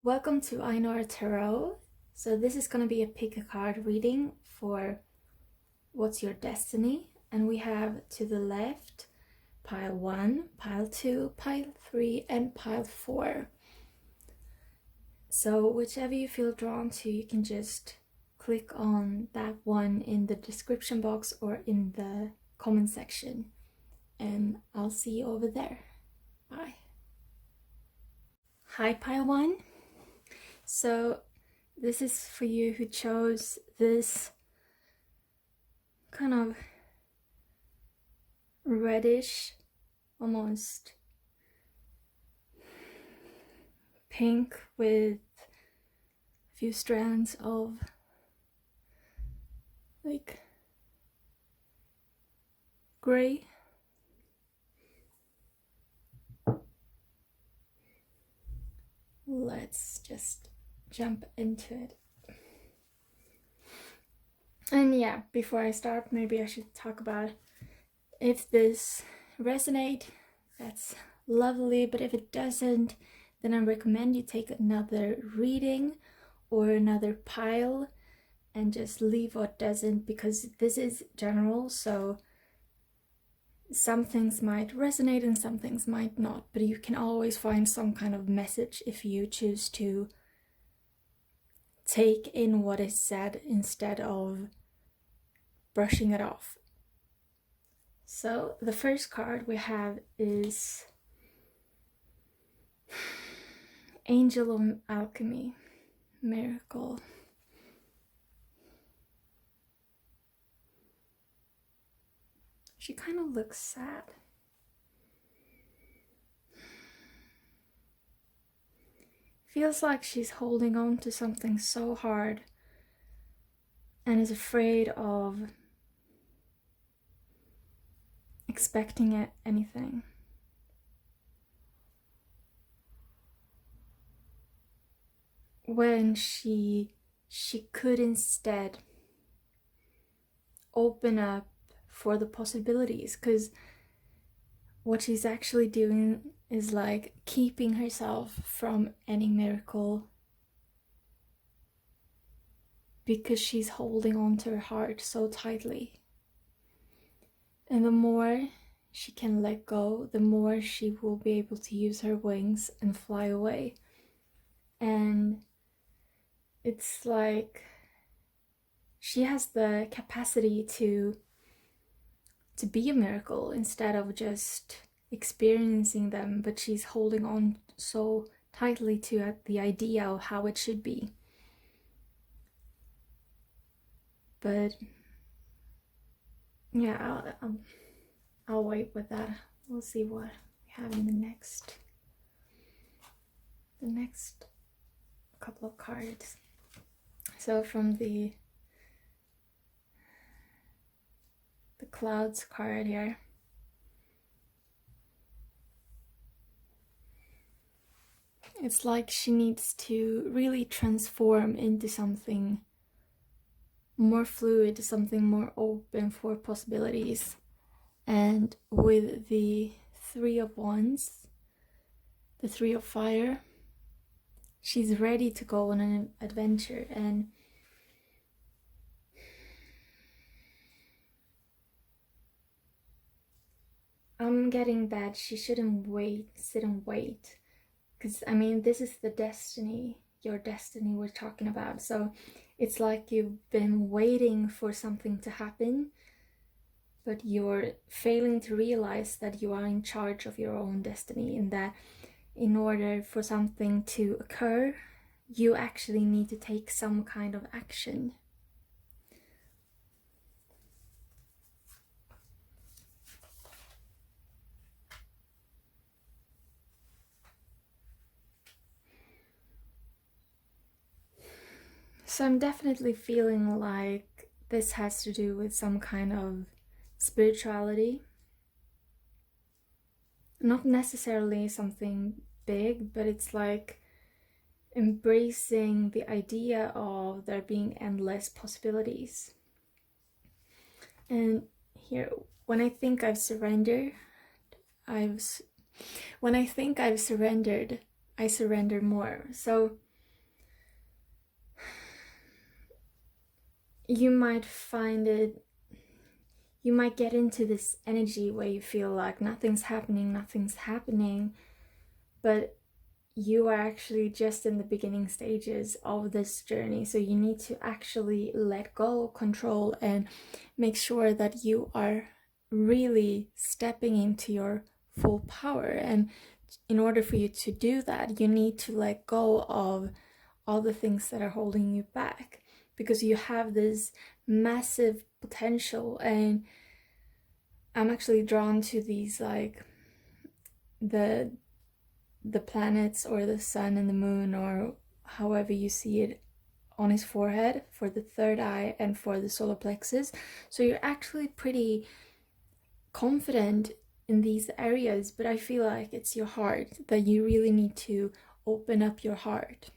Welcome to I Know Our Tarot. So this is going to be a pick a card reading for what's your destiny. And we have to the left pile 1, pile 2, pile 3, and pile 4. So whichever you feel drawn to, you can just click on that one in the description box or in the comment section. And I'll see you over there. Bye. Hi, pile 1. So this is for you who chose this kind of reddish, almost pink with a few strands of like gray. Let's just jump into it. And yeah, before I start, maybe I should talk about if this resonates, that's lovely, but if it doesn't, then I recommend you take another reading or another pile and just leave what doesn't, because this is general, so some things might resonate and some things might not, but you can always find some kind of message if you choose to take in what is said instead of brushing it off. So the first card we have is Angel of Alchemy, Miracle. She kind of looks sad. Feels like she's holding on to something so hard and is afraid of expecting anything. When she could instead open up for the possibilities, because what she's actually doing is like keeping herself from any miracle because she's holding on to her heart so tightly. And the more she can let go, the more she will be able to use her wings and fly away. And it's like she has the capacity to be a miracle instead of just experiencing them, but she's holding on so tightly to the idea of how it should be. But yeah, I'll wait with that. We'll see what we have in the next couple of cards. So from the clouds card here, it's like she needs to really transform into something more fluid, something more open for possibilities. And with the 3 of Wands, the 3 of Fire, she's ready to go on an adventure. And I'm getting that she shouldn't sit and wait, because I mean, this is the destiny, your destiny we're talking about. So it's like you've been waiting for something to happen, but you're failing to realize that you are in charge of your own destiny, and that in order for something to occur, you actually need to take some kind of action. So I'm definitely feeling like this has to do with some kind of spirituality. Not necessarily something big, but it's like embracing the idea of there being endless possibilities. And here, when I think I've surrendered, I surrender more. So you might find it, you might get into this energy where you feel like nothing's happening, but you are actually just in the beginning stages of this journey. So you need to actually let go, control, and make sure that you are really stepping into your full power. And in order for you to do that, you need to let go of all the things that are holding you back, because you have this massive potential. And I'm actually drawn to these, like the planets or the sun and the moon, or however you see it, on his forehead for the third eye and for the solar plexus. So you're actually pretty confident in these areas, but I feel like it's your heart that you really need to open up your heart.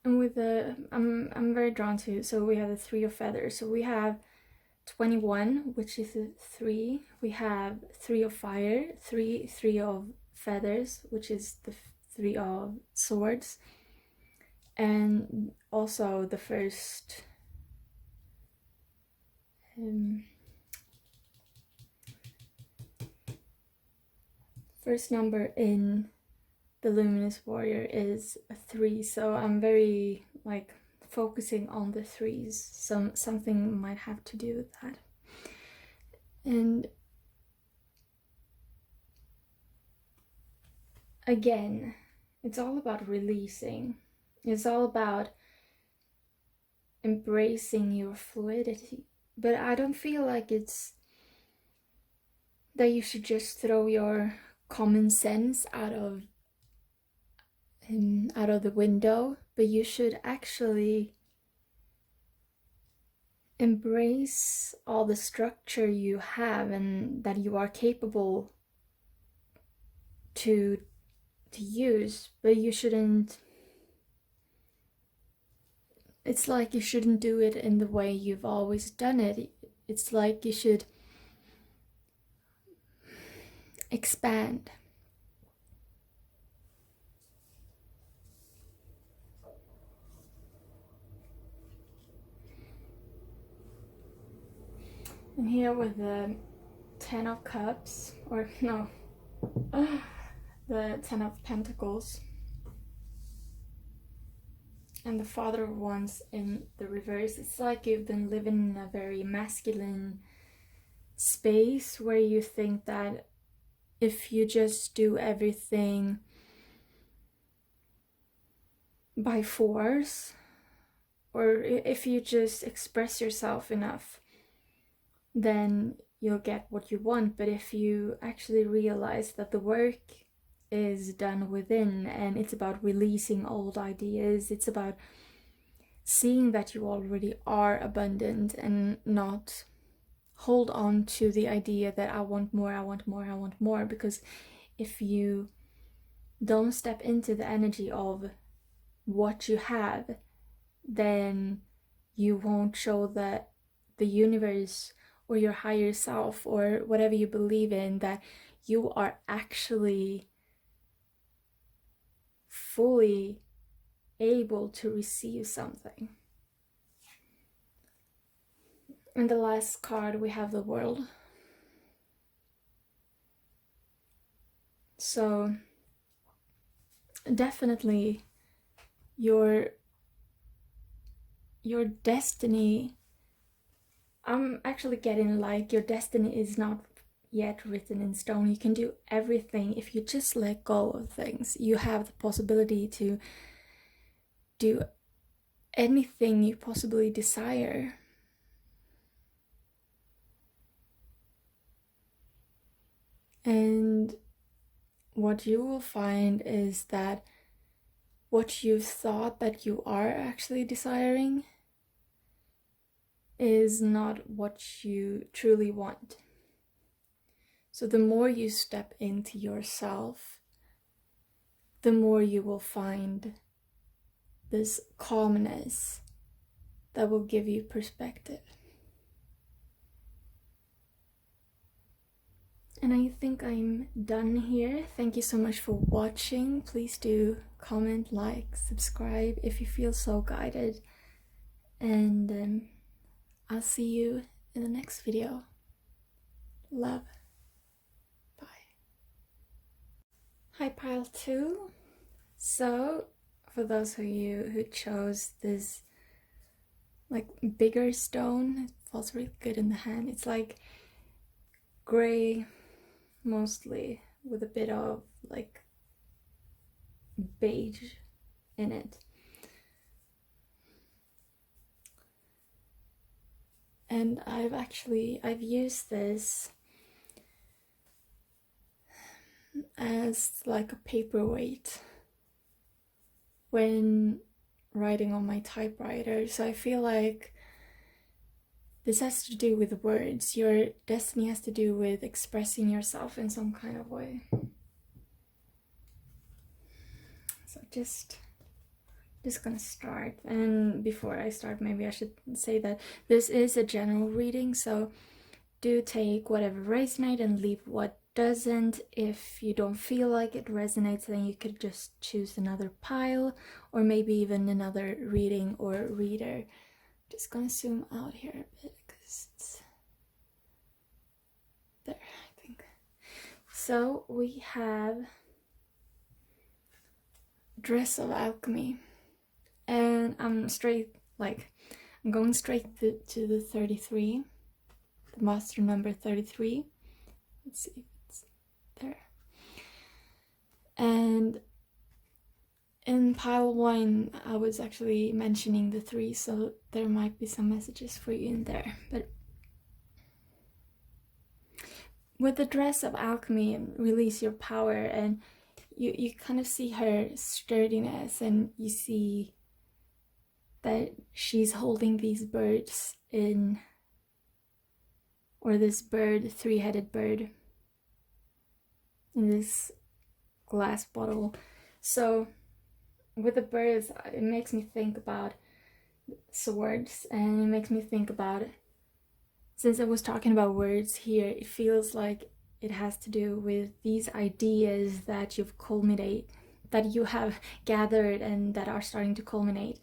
And with the I'm very drawn to, so we have the 3 of feathers. So we have 21, which is a 3. We have 3 of fire, 3 of feathers, which is the 3 of swords, and also the first first number in the luminous warrior is a 3. So I'm very like focusing on the 3s. Something might have to do with that. And again, it's all about releasing. It's all about embracing your fluidity. But I don't feel like it's that you should just throw your common sense out of the window, but you should actually embrace all the structure you have and that you are capable to use. But you shouldn't, it's like you shouldn't do it in the way you've always done it. It's like you should expand. And here with the 10 of Cups, or no, the 10 of Pentacles, and the Father of Wands in the reverse, it's like you've been living in a very masculine space where you think that if you just do everything by force, or if you just express yourself enough, then you'll get what you want. But if you actually realize that the work is done within, and it's about releasing old ideas, it's about seeing that you already are abundant and not hold on to the idea that I want more, because if you don't step into the energy of what you have, then you won't show that the universe or your higher self or whatever you believe in, that you are actually fully able to receive something. And the last card, we have the World. So definitely your destiny, I'm actually getting like your destiny is not yet written in stone. You can do everything if you just let go of things. You have the possibility to do anything you possibly desire. And what you will find is that what you thought that you are actually desiring is not what you truly want. So the more you step into yourself, the more you will find this calmness that will give you perspective. And I think I'm done here. Thank you so much for watching. Please do comment, like, subscribe if you feel so guided. And I'll see you in the next video. Love. Bye. Hi, pile 2. So, for those of you who chose this like bigger stone, it falls really good in the hand. It's like gray mostly, with a bit of like beige in it. And I've used this as like a paperweight when writing on my typewriter. So I feel like this has to do with words. Your destiny has to do with expressing yourself in some kind of way. So just gonna start. And before I start, maybe I should say that this is a general reading, so do take whatever resonates and leave what doesn't. If you don't feel like it resonates, then you could just choose another pile, or maybe even another reading or reader. Just gonna zoom out here a bit because it's there, I think. So we have Dress of Alchemy, and I'm going straight to the 33, the master number 33. Let's see if it's there. And in pile 1, I was actually mentioning the 3, so there might be some messages for you in there. But with the Dress of Alchemy, release your power, and you kind of see her sturdiness, and you see that she's holding these birds in, or this bird, three-headed bird, in this glass bottle. So with the birds, it makes me think about swords, and it makes me think about, since I was talking about words here, it feels like it has to do with these ideas that that you have gathered and that are starting to culminate,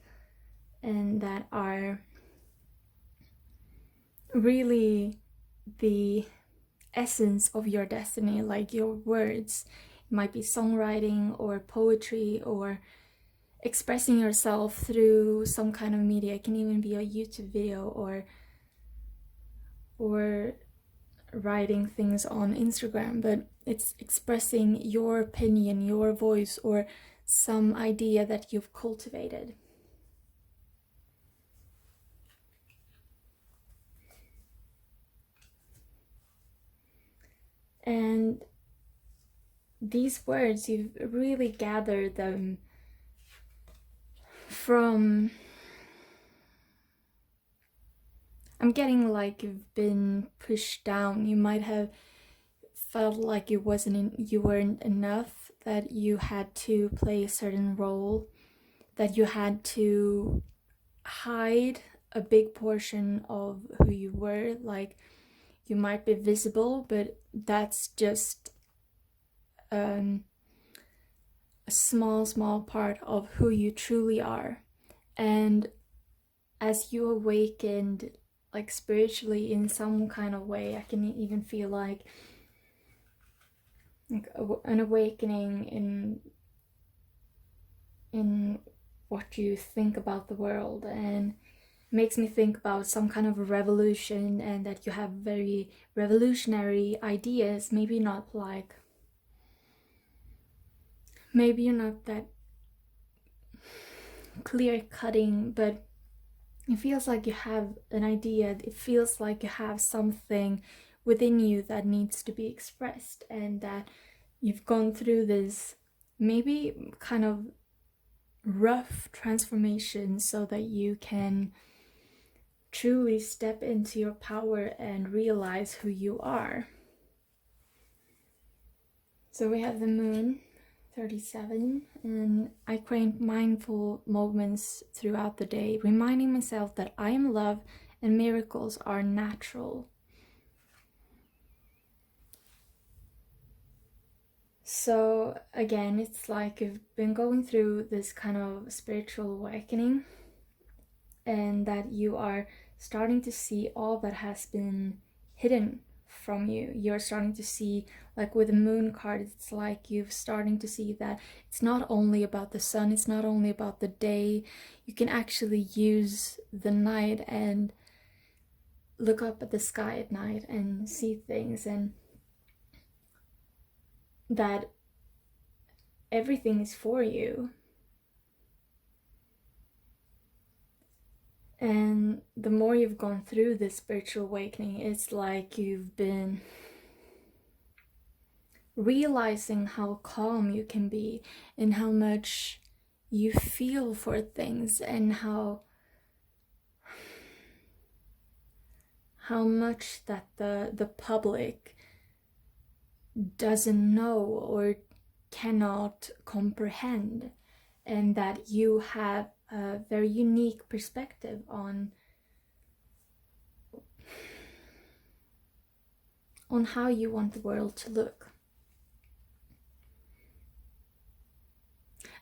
and that are really the essence of your destiny, like your words. It might be songwriting or poetry or expressing yourself through some kind of media. It can even be a YouTube video or writing things on Instagram, but it's expressing your opinion, your voice, or some idea that you've cultivated. And these words, you've really gathered them from, I'm getting like you've been pushed down. You might have felt like you weren't enough, that you had to play a certain role, that you had to hide a big portion of who you were. Like, you might be visible, but that's just a small part of who you truly are. And as you awakened, like spiritually in some kind of way, I can even feel like an awakening in what you think about the world, and makes me think about some kind of a revolution, and that you have very revolutionary ideas. Maybe you're not that clear cutting, but it feels like you have an idea. It feels like you have something within you that needs to be expressed, and that you've gone through this maybe kind of rough transformation so that you can truly step into your power and realize who you are. So we have the moon, 37, and I create mindful moments throughout the day, reminding myself that I am love and miracles are natural. So again, it's like you've been going through this kind of spiritual awakening, and that you are starting to see all that has been hidden from you. You're starting to see, like with the moon card, it's like you're starting to see that it's not only about the sun, it's not only about the day. You can actually use the night and look up at the sky at night and see things, and that everything is for you. And the more you've gone through this spiritual awakening, it's like you've been realizing how calm you can be, and how much you feel for things, and how much that the public doesn't know or cannot comprehend, and that you have a very unique perspective on how you want the world to look.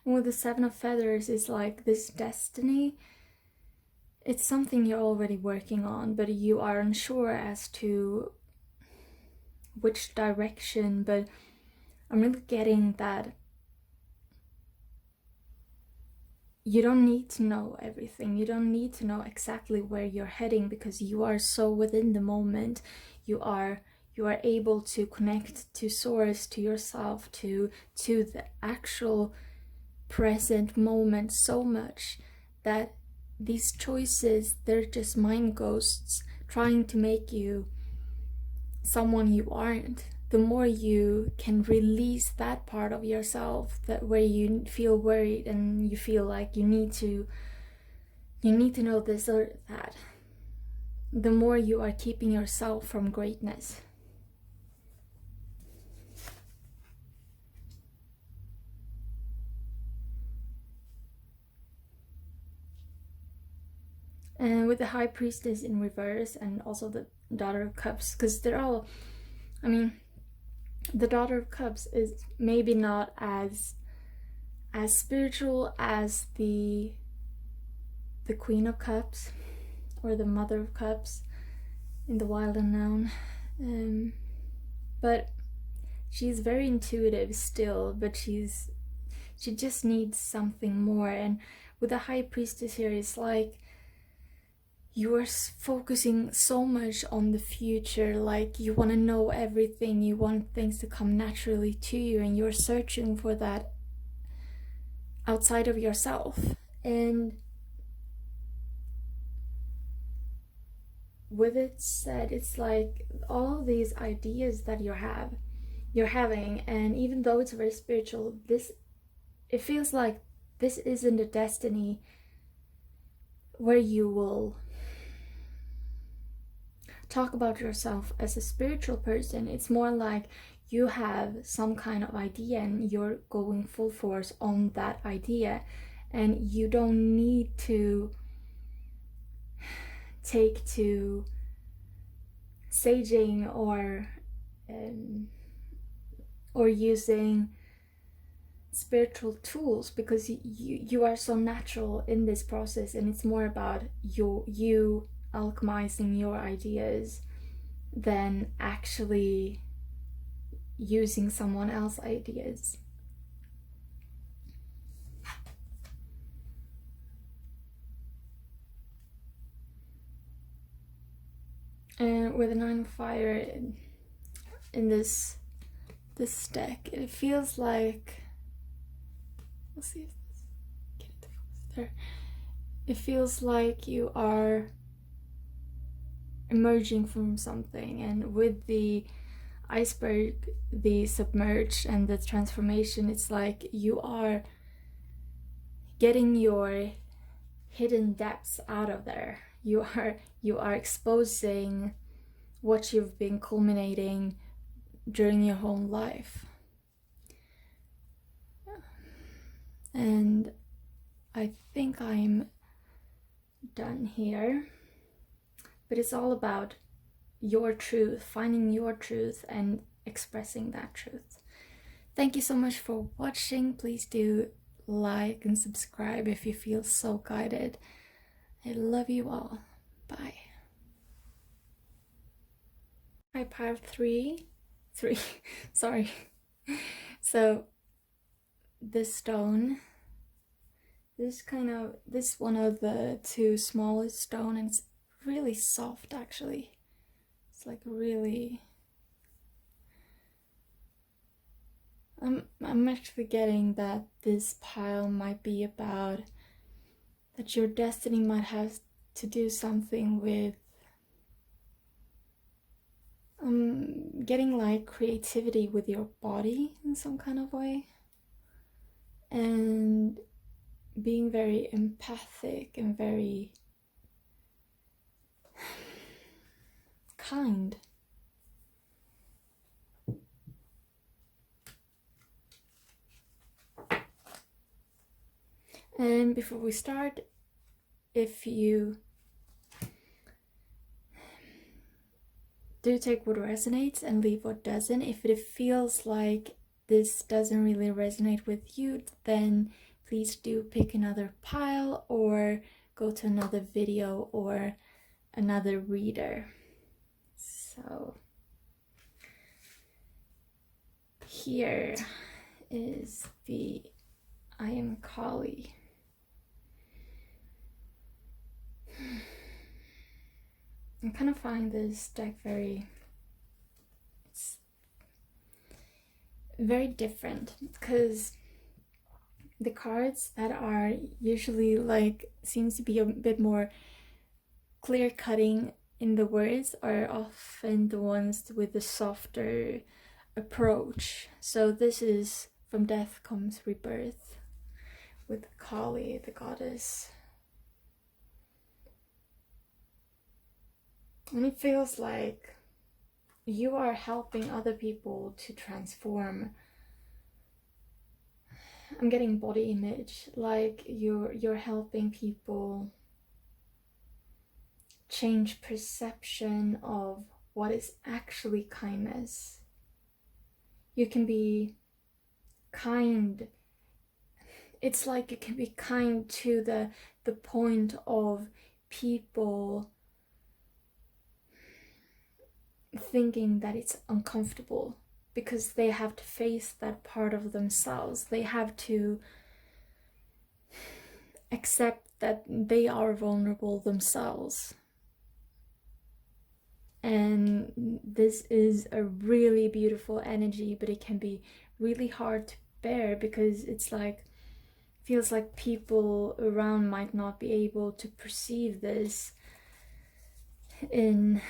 And with the Seven of Feathers, is like this destiny. It's something you're already working on, but you are unsure as to which direction. But I'm really getting that you don't need to know everything. You don't need to know exactly where you're heading, because you are so within the moment. You are able to connect to source, to yourself, to the actual present moment so much that these choices, they're just mind ghosts trying to make you someone you aren't. The more you can release that part of yourself, that where you feel worried and you feel like you need to know this or that, the more you are keeping yourself from greatness. And with the High Priestess in reverse, and also the Daughter of Cups, because they're all, I mean, the Daughter of Cups is maybe not as spiritual as the Queen of Cups or the Mother of Cups in the Wild Unknown, but she's very intuitive still, but she just needs something more. And with the High Priestess here, it's like you are focusing so much on the future, like you want to know everything, you want things to come naturally to you, and you're searching for that outside of yourself. And with it said, it's like all these ideas that you're having, and even though it's very spiritual, it feels like this isn't a destiny where you will talk about yourself as a spiritual person. It's more like you have some kind of idea and you're going full force on that idea, and you don't need to take to saging or using spiritual tools, because you are so natural in this process, and it's more about you alchemizing your ideas than actually using someone else's ideas. And with the Nine of Fire in this deck, it feels like, let's see if this get it to focus there. It feels like you are emerging from something, and with the iceberg, the submerged, and the transformation, it's like you are getting your hidden depths out of there. You are exposing what you've been culminating during your whole life. And I think I'm done here. But it's all about your truth, finding your truth and expressing that truth. Thank you so much for watching. Please do like and subscribe if you feel so guided. I love you all. Bye. I piled three, sorry. So this stone, this one of the two smallest stone, and it's really soft actually. It's like really, I'm actually getting that this pile might be about that your destiny might have to do something with getting like creativity with your body in some kind of way, and being very empathic and very kind. And before we start, if you do take what resonates and leave what doesn't, if it feels like this doesn't really resonate with you, then please do pick another pile or go to another video or another reader. So here is the I Am Kali. I kind of find this deck it's very different, because the cards that are usually like, seems to be a bit more clear cutting in the words, are often the ones with the softer approach. So this is From Death Comes Rebirth with Kali, the goddess. And it feels like you are helping other people to transform. I'm getting body image, like you're helping people change perception of what is actually kindness. You can be kind. It's like you can be kind to the point of people thinking that it's uncomfortable, because they have to face that part of themselves. They have to accept that they are vulnerable themselves. And this is a really beautiful energy, but it can be really hard to bear, because it's like, feels like people around might not be able to perceive this in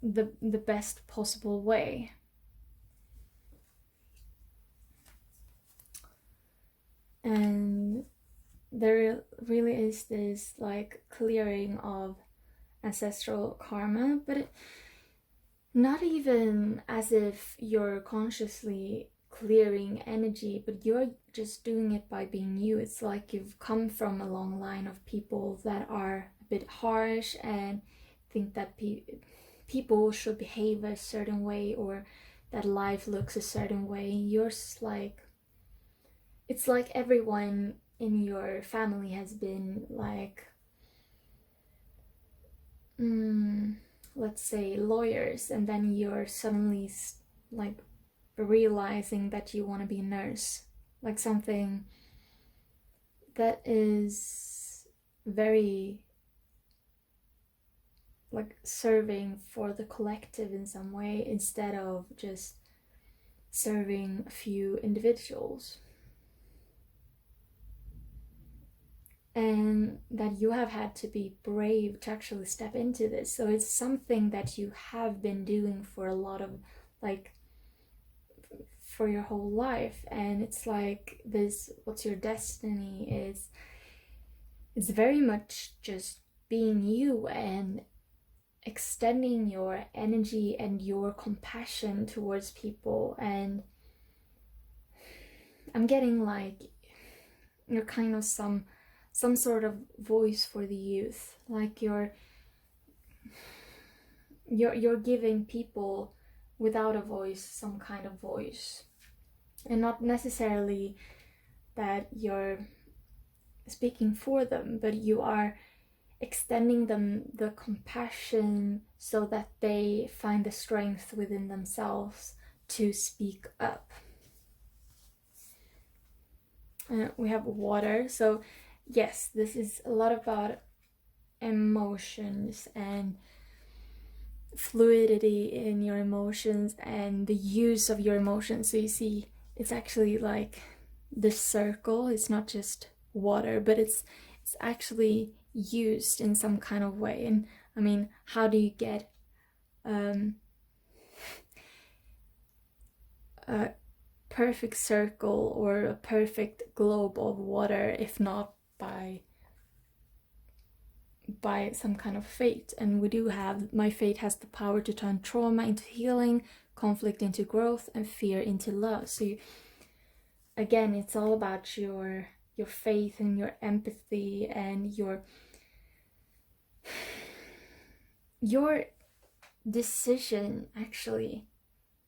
the best possible way. And there really is this like clearing of ancestral karma, but not even as if you're consciously clearing energy, but you're just doing it by being you. It's like you've come from a long line of people that are a bit harsh and think that people should behave a certain way, or that life looks a certain way. You're like, it's like everyone in your family has been like, let's say lawyers, and then you're suddenly like realizing that you want to be a nurse, like something that is very like serving for the collective in some way, instead of just serving a few individuals. And that you have had to be brave to actually step into this. So it's something that you have been doing for a lot of, like, for your whole life. And it's like this, what's your destiny is, it's very much just being you and extending your energy and your compassion towards people. And I'm getting like you're kind of some sort of voice for the youth, like you're giving people without a voice some kind of voice. And not necessarily that you're speaking for them, but you are extending them the compassion so that they find the strength within themselves to speak up. We have water, so yes, this is a lot about emotions and fluidity in your emotions and the use of your emotions. So you see, it's actually like this circle. It's not just water, but it's actually used in some kind of way. And I mean, how do you get a perfect circle or a perfect globe of water if not by some kind of fate? And we do have, my fate has the power to turn trauma into healing, conflict into growth, and fear into love. So again, it's all about your faith and your empathy and your decision actually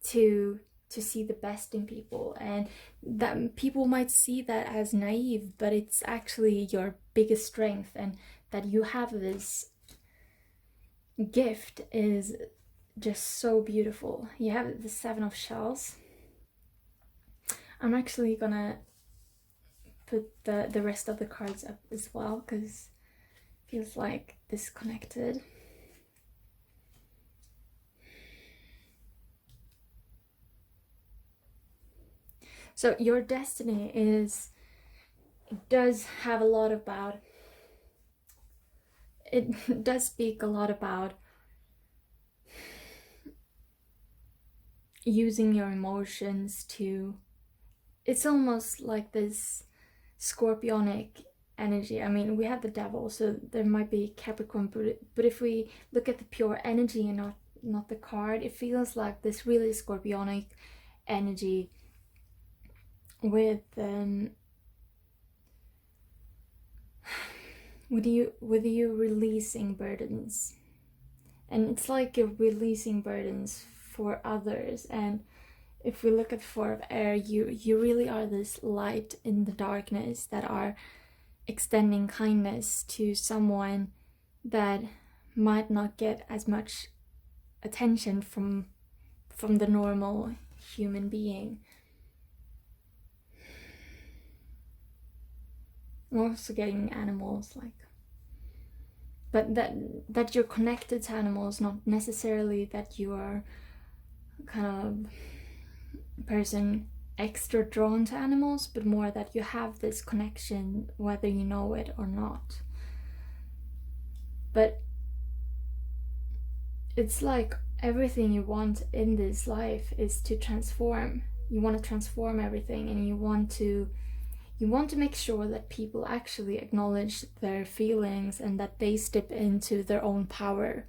to see the best in people. And that people might see that as naive, but it's actually your biggest strength, and that you have this gift is just so beautiful. You have the 7 of shells. I'm actually gonna put the rest of the cards up as well, because it feels like disconnected. So your destiny does have a lot about, it does speak a lot about using your emotions to, it's almost like this scorpionic energy. I mean, we have the devil, so there might be Capricorn, but if we look at the pure energy and not the card, it feels like this really scorpionic energy with you releasing burdens. And it's like you're releasing burdens for others. And if we look at 4 of air, you really are this light in the darkness that are extending kindness to someone that might not get as much attention from the normal human being. We're also getting animals, like, but that you're connected to animals, not necessarily that you are kind of person extra drawn to animals, but more that you have this connection whether you know it or not. But it's like everything you want in this life is to transform. You want to transform everything, and you want to make sure that people actually acknowledge their feelings and that they step into their own power.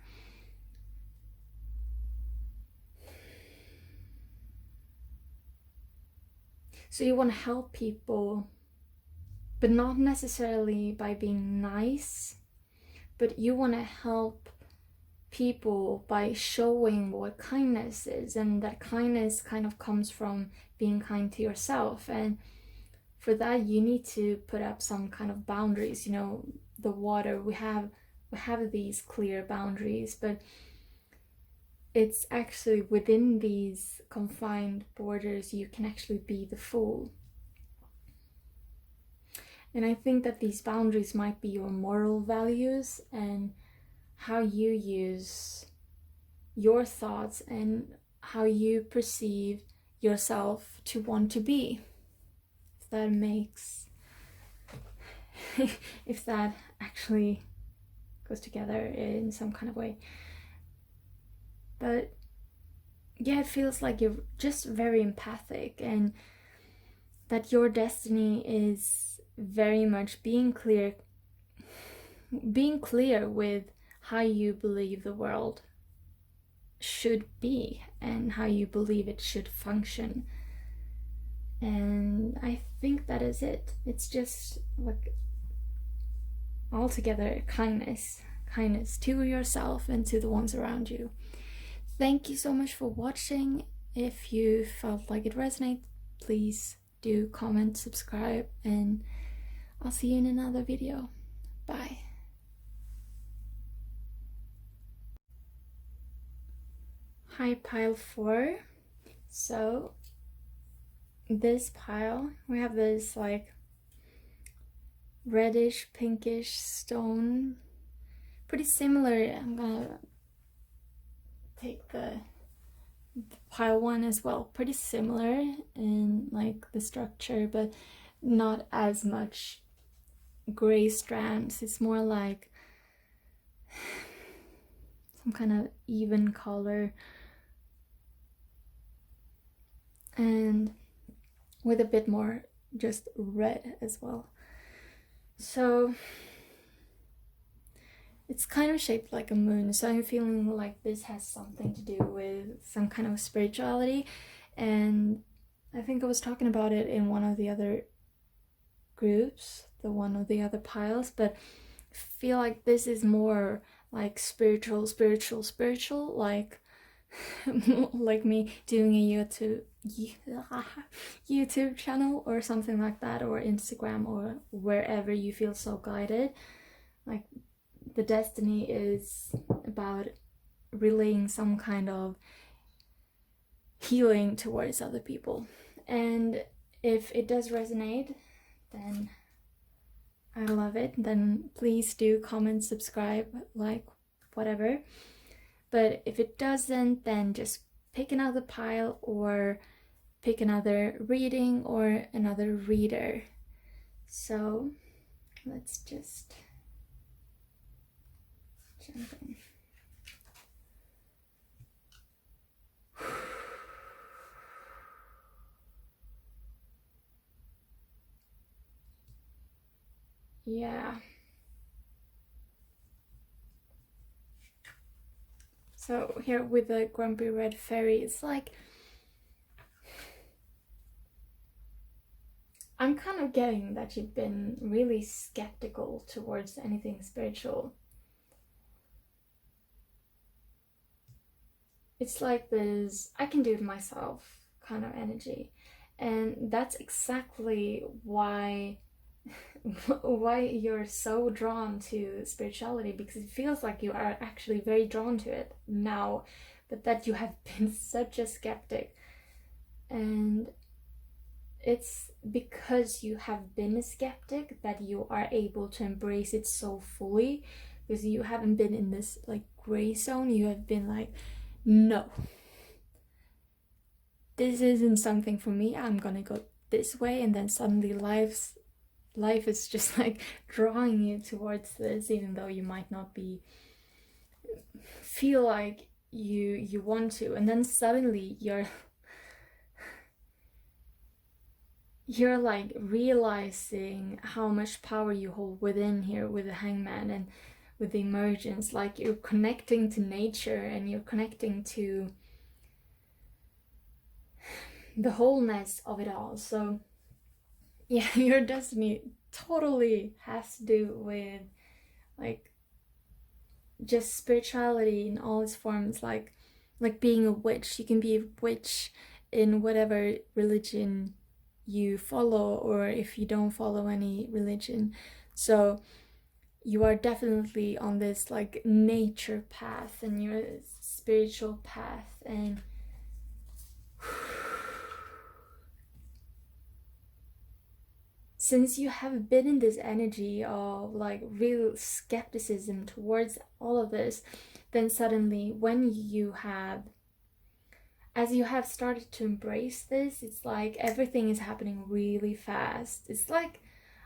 So you want to help people, but not necessarily by being nice, but you want to help people by showing what kindness is, and that kindness kind of comes from being kind to yourself. And for that, you need to put up some kind of boundaries. You know, the water, we have these clear boundaries, but it's actually within these confined borders you can actually be the fool. And I think that these boundaries might be your moral values and how you use your thoughts and how you perceive yourself to want to be. If that makes if that actually goes together in some kind of way. But yeah, it feels like you're just very empathic, and that your destiny is very much being clear with how you believe the world should be and how you believe it should function. And I think that is it. It's just like altogether kindness to yourself and to the ones around you. Thank you so much for watching. If you felt like it resonated, please do comment, subscribe, and I'll see you in another video. Bye. Hi, pile 4. So this pile, we have this like reddish pinkish stone, pretty similar. I'm gonna take the pile 1 as well, pretty similar in like the structure, but not as much gray strands. It's more like some kind of even color and with a bit more just red as well. So it's kind of shaped like a moon, so I'm feeling like this has something to do with some kind of spirituality. And I think I was talking about it in one of the other groups, one of the other piles, but I feel like this is more like spiritual, like like me doing a YouTube channel or something like that, or Instagram, or wherever you feel so guided. Like the destiny is about relaying some kind of healing towards other people, and if it does resonate, then I love it. Then please do comment, subscribe, like, whatever. But if it doesn't, then just pick another pile or pick another reading or another reader. So let's just jump in. Yeah. So here with the grumpy red fairy, it's like I'm kind of getting that you've been really skeptical towards anything spiritual. It's like this I can do it myself kind of energy, and that's exactly why you're so drawn to spirituality, because it feels like you are actually very drawn to it now, but that you have been such a skeptic. And it's because you have been a skeptic that you are able to embrace it so fully, because you haven't been in this like gray zone. You have been like, no, this isn't something for me, I'm gonna go this way, and then suddenly life is just like drawing you towards this, even though you might not feel like you want to, and then suddenly you're like realizing how much power you hold within here with the hangman and with the emergence. Like you're connecting to nature and you're connecting to the wholeness of it all. So yeah, your destiny totally has to do with like just spirituality in all its forms, like being a witch. You can be a witch in whatever religion you follow, or if you don't follow any religion. So you are definitely on this like nature path and your spiritual path. And since you have been in this energy of like real skepticism towards all of this, then suddenly when you have, as you have started to embrace this, it's like everything is happening really fast. It's like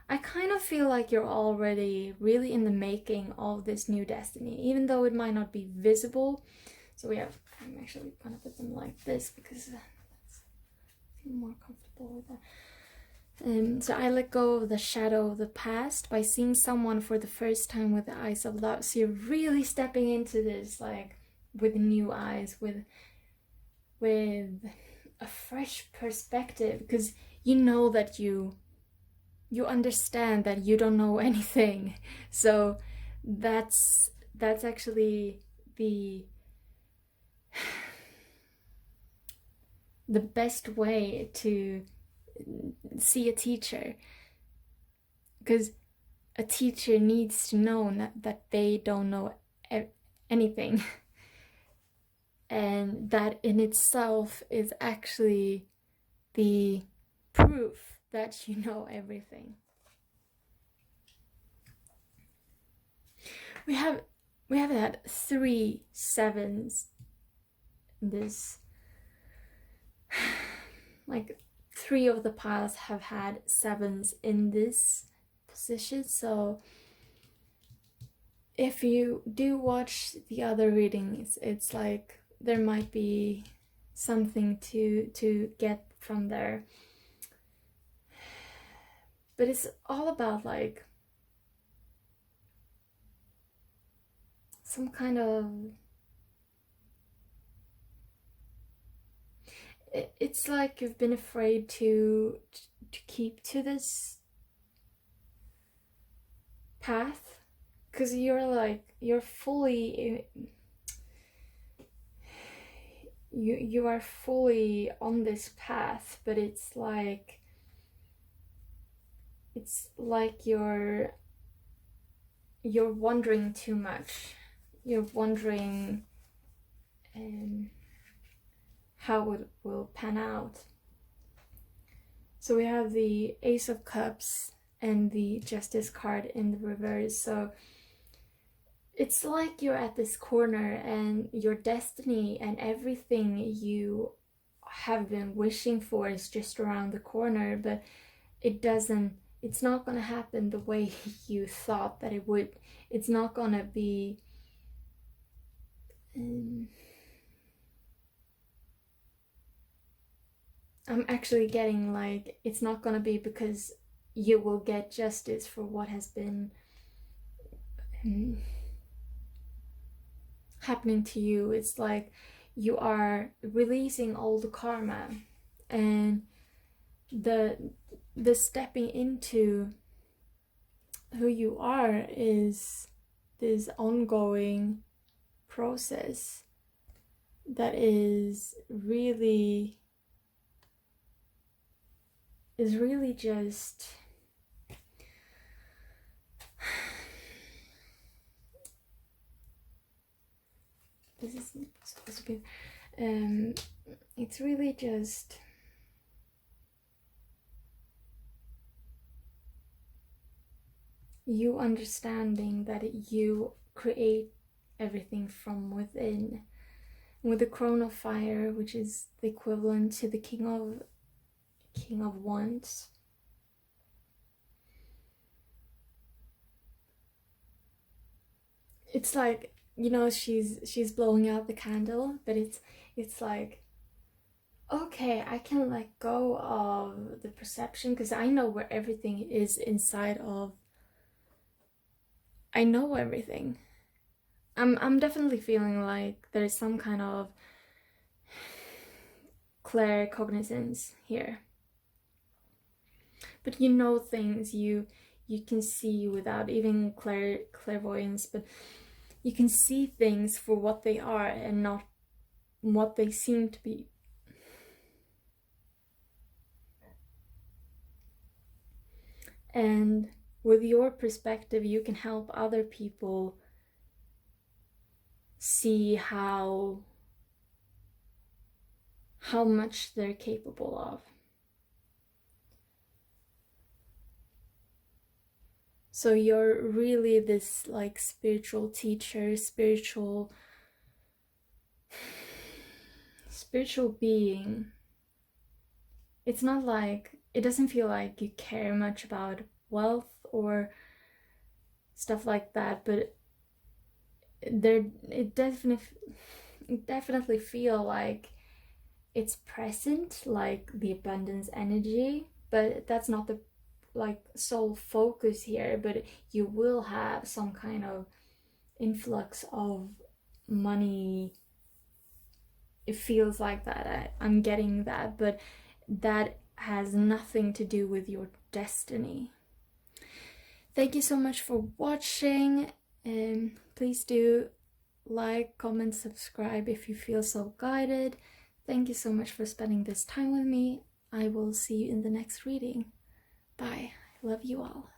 I kind of feel like you're already really in the making of this new destiny, even though it might not be visible. So I'm actually gonna put them like this because I feel more comfortable with that. So I let go of the shadow of the past by seeing someone for the first time with the eyes of love. So you're really stepping into this like with new eyes, with a fresh perspective, because you know that you understand that you don't know anything. So that's actually the best way to see a teacher, because a teacher needs to know that they don't know anything. And that in itself is actually the proof that you know everything. We have had 3 7s in this. Like 3 of the piles have had 7s in this position, so if you do watch the other readings, it's like there might be something to get from there. But it's all about like some kind of, it's like you've been afraid to keep to this path, because you're fully, you are fully on this path, but it's like you're wondering too much. You're wondering how it will pan out. So we have the Ace of Cups and the Justice card in the reverse. So it's like you're at this corner and your destiny and everything you have been wishing for is just around the corner, but it's not going to happen the way you thought that it would. It's not going to be I'm actually getting like, it's not going to be because you will get justice for what has been happening to you. It's like you are releasing all the karma, and the stepping into who you are is this ongoing process that is really just this is supposed to be it's really just you understanding that you create everything from within. With the Crown of Fire, which is the equivalent to the King of Wands, it's like, you know, she's blowing out the candle, but it's like, okay, I can let go of the perception, because I know where everything is inside of. I know everything. I'm definitely feeling like there's some kind of claircognizance here. But you know things you can see without even clairvoyance, but you can see things for what they are and not what they seem to be. And with your perspective, you can help other people see how much they're capable of. So you're really this like spiritual teacher, spiritual being. It's not like, it doesn't feel like you care much about wealth or stuff like that, but it definitely feel like it's present, like the abundance energy, but that's not the like sole focus here. But you will have some kind of influx of money. It feels like that. I'm getting that, but that has nothing to do with your destiny. Thank you so much for watching, and please do like, comment, subscribe if you feel so guided. Thank you so much for spending this time with me, I will see you in the next reading. Bye. I love you all.